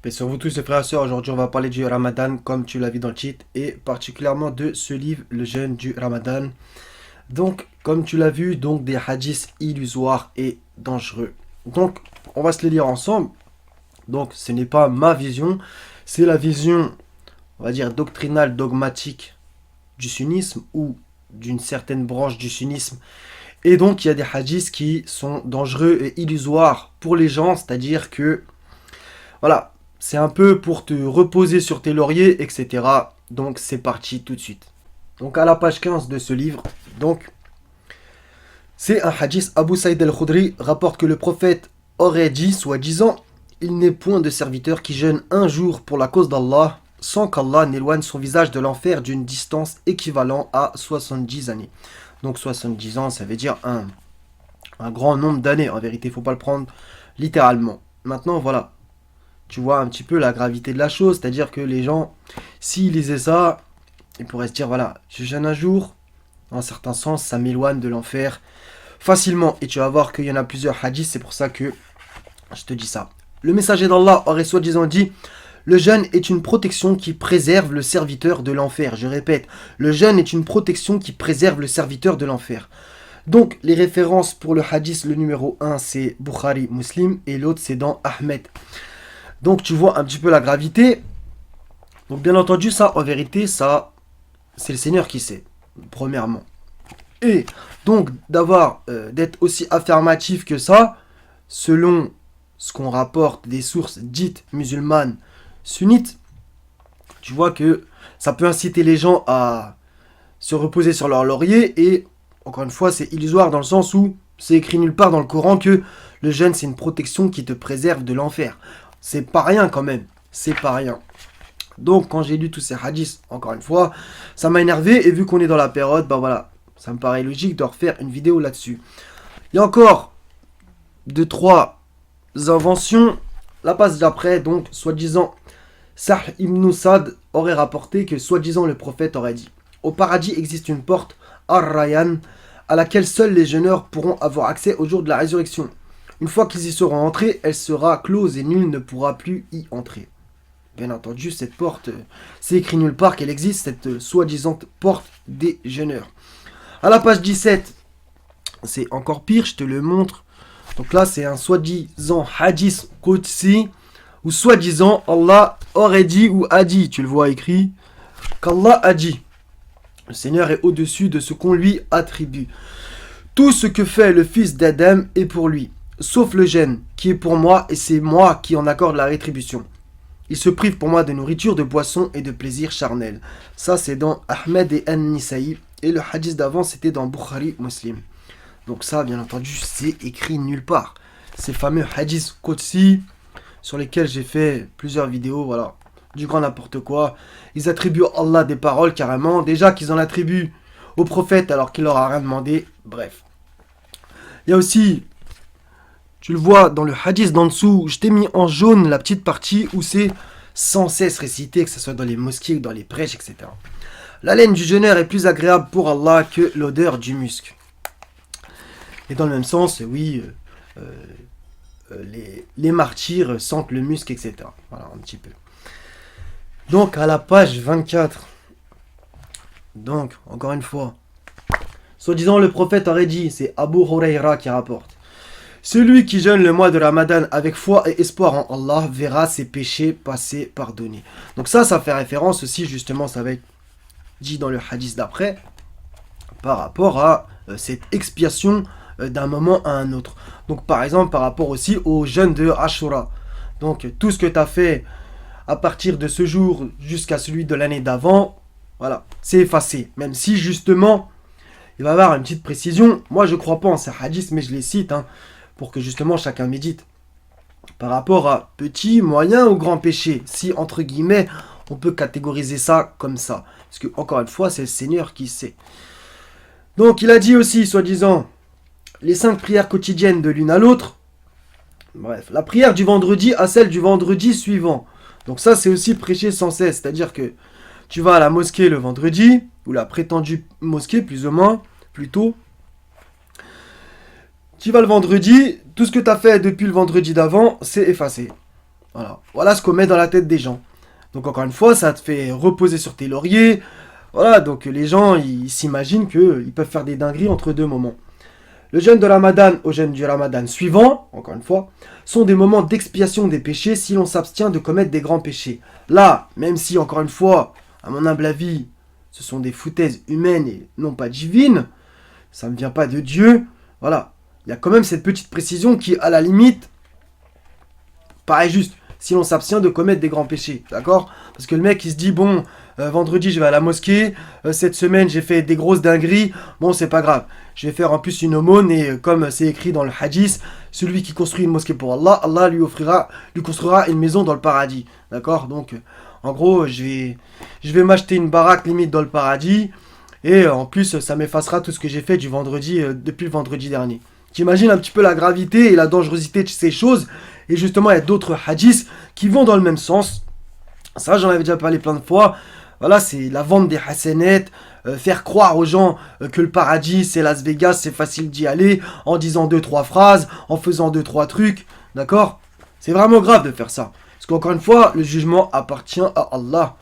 Et sur vous tous les frères et sœurs, aujourd'hui on va parler du Ramadan comme tu l'as vu dans le titre et particulièrement de ce livre, le jeûne du Ramadan. Donc comme tu l'as vu, donc des hadiths illusoires et dangereux. Donc on va se les lire ensemble. Donc ce n'est pas ma vision, c'est la vision, on va dire doctrinale, dogmatique du sunnisme ou d'une certaine branche du sunnisme. Et donc il y a des hadiths qui sont dangereux et illusoires pour les gens, c'est-à-dire que voilà, c'est un peu pour te reposer sur tes lauriers, etc. Donc c'est parti tout de suite. Donc à la page 15 de ce livre, donc c'est un hadith. Abu Saïd al-Khudri rapporte que le prophète aurait dit, soi-disant, il n'est point de serviteur qui jeûne un jour pour la cause d'Allah sans qu'Allah n'éloigne son visage de l'enfer d'une distance équivalente à 70 années. Donc 70 ans, ça veut dire un grand nombre d'années. En vérité, il ne faut pas le prendre littéralement. Maintenant, voilà. Tu vois un petit peu la gravité de la chose, c'est-à-dire que les gens, s'ils lisaient ça, ils pourraient se dire, voilà, je jeûne un jour, dans un certain sens, ça m'éloigne de l'enfer facilement. Et tu vas voir qu'il y en a plusieurs hadiths, c'est pour ça que je te dis ça. Le messager d'Allah aurait soi-disant dit, le jeûne est une protection qui préserve le serviteur de l'enfer. Je répète, le jeûne est une protection qui préserve le serviteur de l'enfer. Donc, les références pour le hadith, le numéro 1, c'est Bukhari Muslim, et l'autre, c'est dans Ahmed. Donc tu vois un petit peu la gravité. Donc bien entendu, ça, en vérité, ça, c'est le Seigneur qui sait, premièrement. Et donc d'être aussi affirmatif que ça, selon ce qu'on rapporte des sources dites musulmanes sunnites, tu vois que ça peut inciter les gens à se reposer sur leur laurier. Et encore une fois, c'est illusoire dans le sens où c'est écrit nulle part dans le Coran que le jeûne, c'est une protection qui te préserve de l'enfer. C'est pas rien quand même, c'est pas rien. Donc quand j'ai lu tous ces hadiths, encore une fois, ça m'a énervé et vu qu'on est dans la période, bah voilà, ça me paraît logique de refaire une vidéo là-dessus. Il y a encore deux, trois inventions. La passe d'après, donc, soi-disant, Sahl ibn Sad aurait rapporté que, soi-disant, le prophète aurait dit, au paradis existe une porte, Ar-Rayyan, à laquelle seuls les jeûneurs pourront avoir accès au jour de la résurrection. Une fois qu'ils y seront entrés, elle sera close et nul ne pourra plus y entrer. Bien entendu, cette porte, c'est écrit nulle part qu'elle existe, cette soi-disant porte des jeûneurs. À la page 17, c'est encore pire, je te le montre. Donc là, c'est un soi-disant hadith Qudsi, ou soi-disant Allah aurait dit ou a dit, tu le vois écrit, qu'Allah a dit. Le Seigneur est au-dessus de ce qu'on lui attribue. Tout ce que fait le fils d'Adam est pour lui, sauf le jeûne, qui est pour moi, et c'est moi qui en accorde la rétribution. Il se prive pour moi de nourriture, de boisson et de plaisir charnel. Ça, c'est dans Ahmed et An-Nisaï. Et le hadith d'avant, c'était dans Bukhari Muslim. Donc ça, bien entendu, c'est écrit nulle part. Ces fameux hadiths Qudsi, sur lesquels j'ai fait plusieurs vidéos, voilà, du grand n'importe quoi. Ils attribuent à Allah des paroles carrément. Déjà qu'ils en attribuent au prophète alors qu'il leur a rien demandé. Bref. Il y a aussi, tu le vois dans le hadith d'en dessous, je t'ai mis en jaune la petite partie où c'est sans cesse récité, que ce soit dans les mosquées, dans les prêches, etc. La laine du jeûneur est plus agréable pour Allah que l'odeur du musc. Et dans le même sens, oui, les martyrs sentent le musc, etc. Voilà, un petit peu. Donc, à la page 24, donc, encore une fois, soi-disant le prophète aurait dit, c'est Abu Huraira qui rapporte. Celui qui jeûne le mois de Ramadan avec foi et espoir en Allah verra ses péchés passés pardonnés. Donc ça fait référence aussi, justement, ça va être dit dans le hadith d'après, par rapport à cette expiation d'un moment à un autre. Donc par exemple, par rapport aussi au jeûne de Ashura. Donc tout ce que tu as fait à partir de ce jour jusqu'à celui de l'année d'avant, voilà, c'est effacé. Même si justement, il va y avoir une petite précision. Moi, je ne crois pas en ces hadiths, mais je les cite, pour que justement chacun médite. Par rapport à petit, moyen ou grand péché, si entre guillemets, on peut catégoriser ça comme ça. Parce que, encore une fois, c'est le Seigneur qui sait. Donc, il a dit aussi, soi-disant, les 5 prières quotidiennes de l'une à l'autre. Bref, la prière du vendredi à celle du vendredi suivant. Donc ça, c'est aussi prêcher sans cesse. C'est-à-dire que tu vas à la mosquée le vendredi, ou la prétendue mosquée, plus ou moins, plutôt. Tu vas le vendredi, tout ce que tu as fait depuis le vendredi d'avant, c'est effacé. Voilà ce qu'on met dans la tête des gens. Donc encore une fois, ça te fait reposer sur tes lauriers. Voilà, donc les gens, ils s'imaginent qu'ils peuvent faire des dingueries entre deux moments. Le jeûne de Ramadan au jeûne du Ramadan suivant, encore une fois, sont des moments d'expiation des péchés si l'on s'abstient de commettre des grands péchés. Là, même si, encore une fois, à mon humble avis, ce sont des foutaises humaines et non pas divines, ça ne vient pas de Dieu, voilà. Il y a quand même cette petite précision qui, à la limite, paraît juste. Si l'on s'abstient de commettre des grands péchés, d'accord? Parce que le mec, il se dit, bon, vendredi, je vais à la mosquée, cette semaine, j'ai fait des grosses dingueries, bon, c'est pas grave. Je vais faire en plus une aumône, et comme c'est écrit dans le hadith, celui qui construit une mosquée pour Allah, Allah lui construira une maison dans le paradis, d'accord? Donc, en gros, je vais m'acheter une baraque limite dans le paradis, et en plus, ça m'effacera tout ce que j'ai fait du vendredi, depuis le vendredi dernier. J'imagine un petit peu la gravité et la dangerosité de ces choses. Et justement, il y a d'autres hadiths qui vont dans le même sens. Ça, j'en avais déjà parlé plein de fois. Voilà, c'est la vente des hasanettes, faire croire aux gens que le paradis, c'est Las Vegas, c'est facile d'y aller, en disant 2-3 phrases, en faisant 2-3 trucs. D'accord? C'est vraiment grave de faire ça. Parce qu'encore une fois, le jugement appartient à Allah.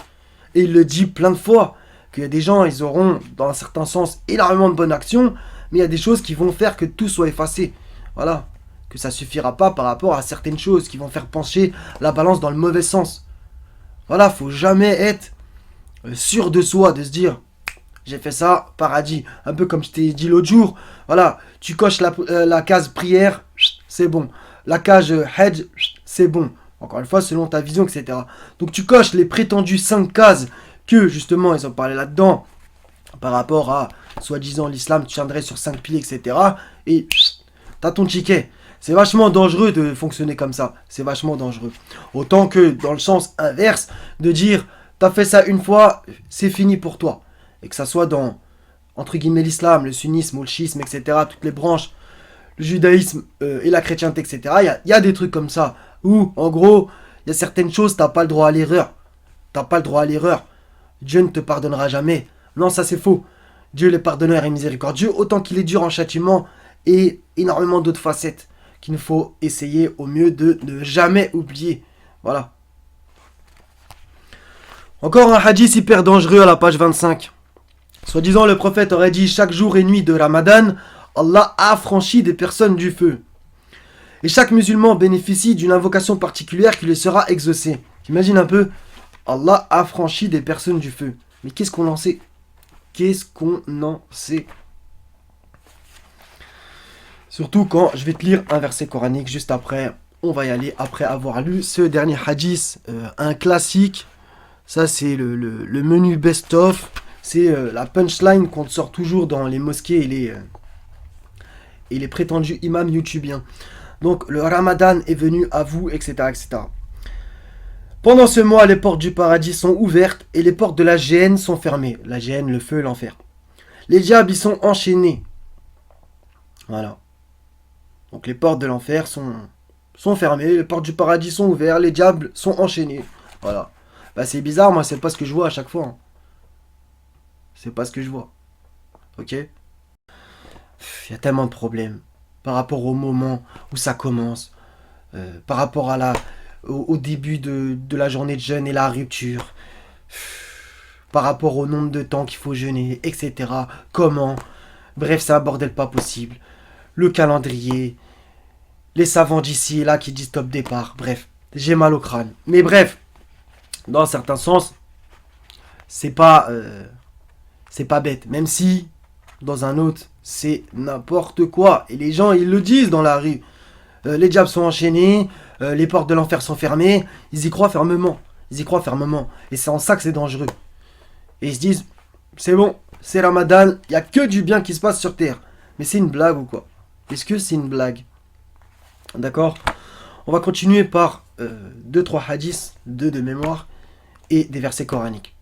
Et il le dit plein de fois, qu'il y a des gens, ils auront, dans un certain sens, énormément de bonnes actions, mais il y a des choses qui vont faire que tout soit effacé. Voilà. Que ça suffira pas par rapport à certaines choses qui vont faire pencher la balance dans le mauvais sens. Voilà, faut jamais être sûr de soi, de se dire j'ai fait ça, paradis. Un peu comme je t'ai dit l'autre jour. Voilà, tu coches la case prière, c'est bon. La case Hajj, c'est bon. Encore une fois, selon ta vision, etc. Donc tu coches les prétendues 5 cases que justement ils ont parlé là-dedans par rapport à soi-disant l'islam tiendrait sur 5 piliers, etc. Et t'as ton ticket. C'est vachement dangereux de fonctionner comme ça. C'est vachement dangereux. Autant que dans le sens inverse, de dire t'as fait ça une fois, c'est fini pour toi. Et que ça soit dans, entre guillemets, l'islam, le sunnisme ou le schisme, etc., toutes les branches, le judaïsme et la chrétienté, etc. Il y a des trucs comme ça où, en gros, il y a certaines choses, t'as pas le droit à l'erreur. T'as pas le droit à l'erreur. Dieu ne te pardonnera jamais. Non, ça c'est faux. Dieu est pardonneur et miséricordieux, autant qu'il est dur en châtiment et énormément d'autres facettes qu'il faut essayer au mieux de ne jamais oublier. Voilà. Encore un hadith hyper dangereux à la page 25. Soi-disant, le prophète aurait dit chaque jour et nuit de Ramadan, Allah a affranchi des personnes du feu. Et chaque musulman bénéficie d'une invocation particulière qui lui sera exaucée. T'imagines un peu? Allah a affranchi des personnes du feu. Mais qu'est-ce qu'on en sait? Qu'est-ce qu'on en sait? Surtout quand je vais te lire un verset coranique juste après. On va y aller après avoir lu ce dernier hadith, un classique. Ça c'est le menu best-of. C'est la punchline qu'on te sort toujours dans les mosquées et les prétendus imams youtubiens. Donc le Ramadan est venu à vous, etc., etc. Pendant ce mois, les portes du paradis sont ouvertes et les portes de la géhenne sont fermées. La géhenne, le feu, l'enfer. Les diables y sont enchaînés. Voilà. Donc les portes de l'enfer sont fermées, les portes du paradis sont ouvertes, les diables sont enchaînés. Voilà. Bah c'est bizarre, moi c'est pas ce que je vois à chaque fois. Hein. C'est pas ce que je vois. Ok? Il y a tellement de problèmes. Par rapport au moment où ça commence. Par rapport à au début de la journée de jeûne et la rupture. Par rapport au nombre de temps qu'il faut jeûner, etc. Comment? Bref, c'est un bordel pas possible. Le calendrier. Les savants d'ici et là qui disent top départ. Bref, j'ai mal au crâne. Mais bref, dans un certain sens, c'est pas bête. Même si, dans un autre, c'est n'importe quoi. Et les gens, ils le disent dans la rue. Les diables sont enchaînés, les portes de l'enfer sont fermées. Ils y croient fermement. Ils y croient fermement. Et c'est en ça que c'est dangereux. Et ils se disent, c'est bon, c'est Ramadan, il n'y a que du bien qui se passe sur terre. Mais c'est une blague ou quoi? Est-ce que c'est une blague? D'accord? On va continuer par 2-3 hadiths, 2 de mémoire, et des versets coraniques.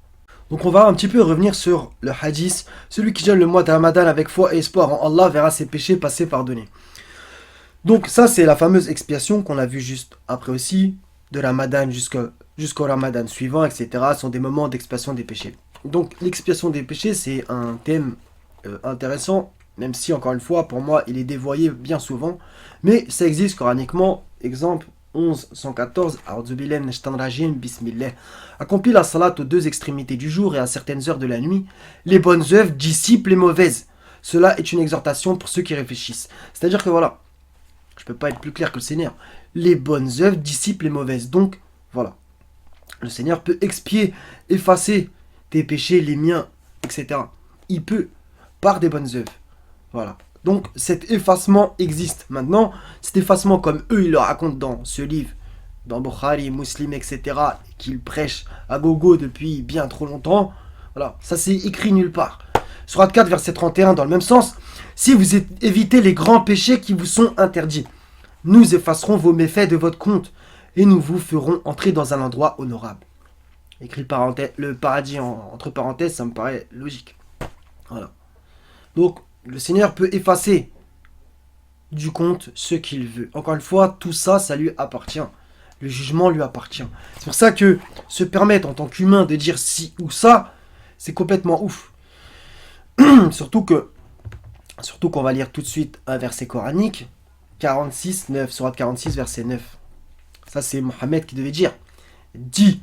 Donc on va un petit peu revenir sur le hadith. Celui qui jeûne le mois de Ramadan avec foi et espoir en Allah verra ses péchés passés pardonnés. Donc ça c'est la fameuse expiation qu'on a vue juste après aussi, de Ramadan jusqu'au Ramadan suivant, etc. sont des moments d'expiation des péchés. Donc l'expiation des péchés c'est un thème intéressant, même si encore une fois pour moi il est dévoyé bien souvent, mais ça existe coraniquement. Exemple, 11, 114. A'udhu billahi minash shaitanir rajim, bismillah. Accomplis la salat aux deux extrémités du jour et à certaines heures de la nuit. Les bonnes œuvres dissipent les mauvaises. Cela est une exhortation pour ceux qui réfléchissent. C'est-à-dire que voilà, je peux pas être plus clair que le Seigneur. Les bonnes œuvres dissipent les mauvaises. Donc, voilà. Le Seigneur peut expier, effacer tes péchés, les miens, etc. Il peut, par des bonnes œuvres. Voilà. Donc, cet effacement existe. Maintenant, cet effacement, comme eux, ils le racontent dans ce livre, dans Bukhari, Muslim, etc., qu'ils prêchent à gogo depuis bien trop longtemps, voilà, ça c'est écrit nulle part. Surat 4, verset 31, dans le même sens, si vous évitez les grands péchés qui vous sont interdits, nous effacerons vos méfaits de votre compte et nous vous ferons entrer dans un endroit honorable. Écrit le paradis entre parenthèses, ça me paraît logique. Voilà. Donc, le Seigneur peut effacer du compte ce qu'il veut. Encore une fois, tout ça, ça lui appartient. Le jugement lui appartient. C'est pour ça que se permettre en tant qu'humain de dire ci ou ça, c'est complètement ouf. Surtout qu'on va lire tout de suite un verset coranique, 46, 9, surat 46, verset 9. Ça, c'est Mohammed qui devait dire. Dis,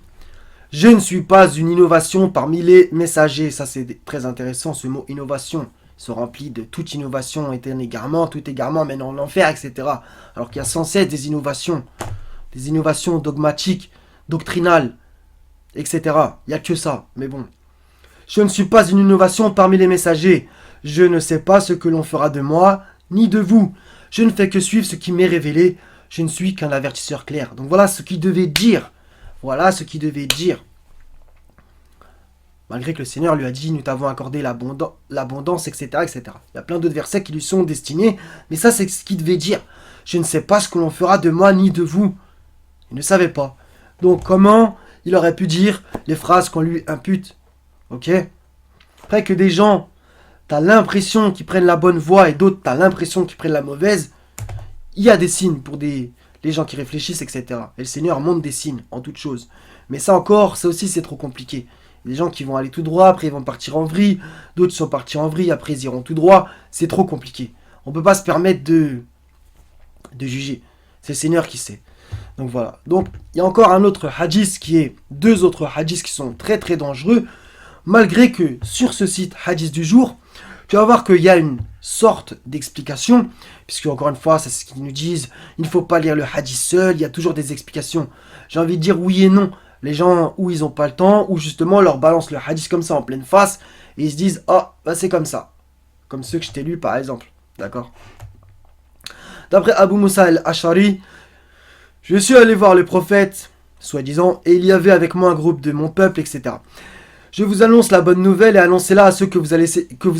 je ne suis pas une innovation parmi les messagers. Ça, c'est très intéressant, ce mot innovation. Se remplit de toute innovation est un égarement, tout égarement mène en enfer, etc. Alors qu'il y a sans cesse des innovations dogmatiques, doctrinales, etc. Il n'y a que ça, mais bon. Je ne suis pas une innovation parmi les messagers. Je ne sais pas ce que l'on fera de moi, ni de vous. Je ne fais que suivre ce qui m'est révélé. Je ne suis qu'un avertisseur clair. Donc voilà ce qu'il devait dire. Voilà ce qu'il devait dire. Malgré que le Seigneur lui a dit, nous t'avons accordé l'abondance, etc., etc. Il y a plein d'autres versets qui lui sont destinés, mais ça c'est ce qu'il devait dire. Je ne sais pas ce que l'on fera de moi ni de vous. Il ne savait pas. Donc comment il aurait pu dire les phrases qu'on lui impute? Ok? Après que des gens, t'as l'impression qu'ils prennent la bonne voie et d'autres, t'as l'impression qu'ils prennent la mauvaise, il y a des signes pour les gens qui réfléchissent, etc. Et le Seigneur montre des signes en toutes choses. Mais ça encore, ça aussi c'est trop compliqué. Des gens qui vont aller tout droit, après ils vont partir en vrille. D'autres sont partis en vrille, après ils iront tout droit. C'est trop compliqué. On ne peut pas se permettre de juger. C'est le Seigneur qui sait. Donc voilà. Donc il y a encore un autre hadith deux autres hadiths qui sont très très dangereux. Malgré que sur ce site hadith du jour, tu vas voir qu'il y a une sorte d'explication. Puisque encore une fois, c'est ce qu'ils nous disent. Il ne faut pas lire le hadith seul. Il y a toujours des explications. J'ai envie de dire oui et non. Les gens, où ils n'ont pas le temps, ou justement, on leur balance le hadith comme ça en pleine face, et ils se disent, oh, bah c'est comme ça. Comme ceux que je t'ai lus, par exemple. D'accord? D'après Abu Musa al-Ash'ari, je suis allé voir le prophète, soi-disant, et il y avait avec moi un groupe de mon peuple, etc. Je vous annonce la bonne nouvelle et annoncez-la à ceux que vous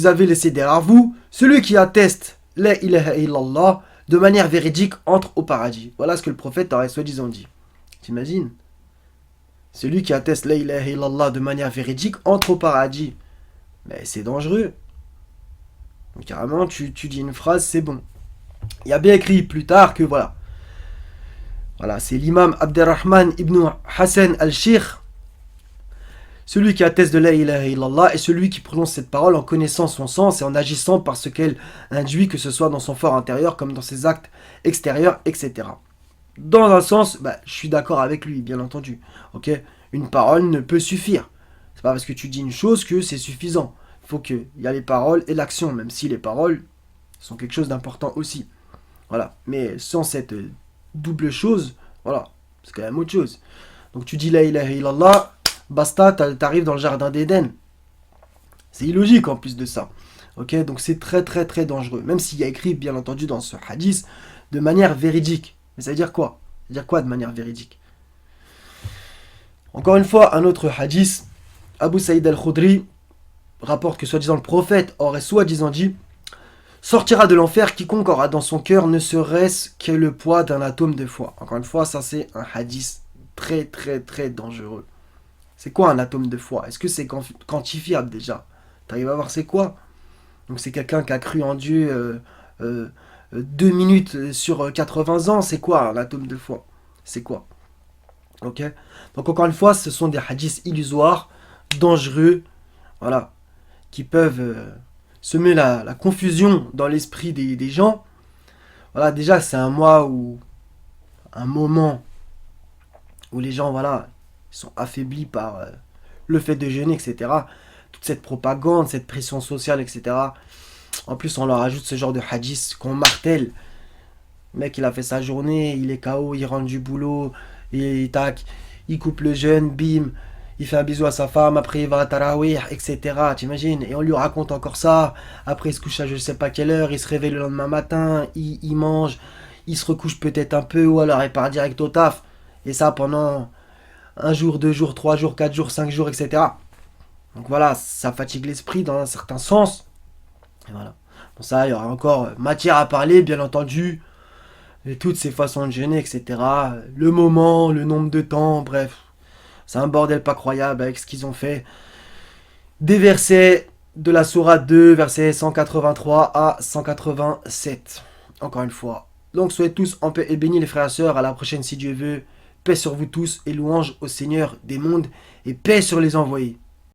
avez laissés derrière vous. Celui qui atteste la ilaha illallah de manière véridique entre au paradis. Voilà ce que le prophète aurait soi-disant dit. T'imagines? Celui qui atteste la ilaha illallah de manière véridique entre au paradis. Mais c'est dangereux. Donc, carrément, tu dis une phrase, c'est bon. Il y a bien écrit plus tard que voilà. Voilà, c'est l'imam Abderrahman ibn Hassan al-Sheikh. Celui qui atteste de la ilaha illallah est celui qui prononce cette parole en connaissant son sens et en agissant par ce qu'elle induit, que ce soit dans son fort intérieur comme dans ses actes extérieurs, etc. Dans un sens, je suis d'accord avec lui, bien entendu. Ok, une parole ne peut suffire. C'est pas parce que tu dis une chose que c'est suffisant. Il faut qu'il y a les paroles et l'action, même si les paroles sont quelque chose d'important aussi. Voilà. Mais sans cette double chose, voilà, c'est quand même autre chose. Donc tu dis la ilaha illallah, basta, t'arrives dans le jardin d'Éden. C'est illogique en plus de ça. Ok, donc c'est très très très dangereux. Même s'il y a écrit, bien entendu, dans ce hadith, de manière véridique. Mais ça veut dire quoi? Ça veut dire quoi de manière véridique? Encore une fois, un autre hadith, Abu Saïd al-Khudri rapporte que soi-disant le prophète aurait soi-disant dit: sortira de l'enfer quiconque aura dans son cœur ne serait-ce que le poids d'un atome de foi. Encore une fois, ça c'est un hadith très très très dangereux. C'est quoi un atome de foi? Est-ce que c'est quantifiable déjà? T'arrives à voir c'est quoi? Donc c'est quelqu'un qui a cru en Dieu 2 minutes sur 80 ans. C'est quoi un atome de foi? C'est quoi? Ok. Donc encore une fois, ce sont des hadiths illusoires, dangereux, voilà, qui peuvent semer la confusion dans l'esprit des gens. Voilà, déjà c'est un mois où un moment où les gens, voilà, sont affaiblis par le fait de jeûner, etc. Toute cette propagande, cette pression sociale, etc. En plus, on leur ajoute ce genre de hadith qu'on martèle. Le mec, il a fait sa journée, il est KO, il rentre du boulot, et tac, il coupe le jeûne, bim, il fait un bisou à sa femme, après il va à Tarawih, etc. T'imagines? Et on lui raconte encore ça. Après, il se couche à je sais pas quelle heure, il se réveille le lendemain matin, il mange, il se recouche peut-être un peu, ou alors il part direct au taf. Et ça pendant un jour, deux jours, trois jours, quatre jours, cinq jours, etc. Donc voilà, ça fatigue l'esprit dans un certain sens. Et voilà. Bon, ça, il y aura encore matière à parler, bien entendu. Et toutes ces façons de jeûner, etc. Le moment, le nombre de temps, bref. C'est un bordel pas croyable avec ce qu'ils ont fait. Des versets de la Sourate 2, versets 183 à 187. Encore une fois. Donc soyez tous en paix et bénis les frères et sœurs. À la prochaine si Dieu veut. Paix sur vous tous et louange au Seigneur des mondes et paix sur les envoyés.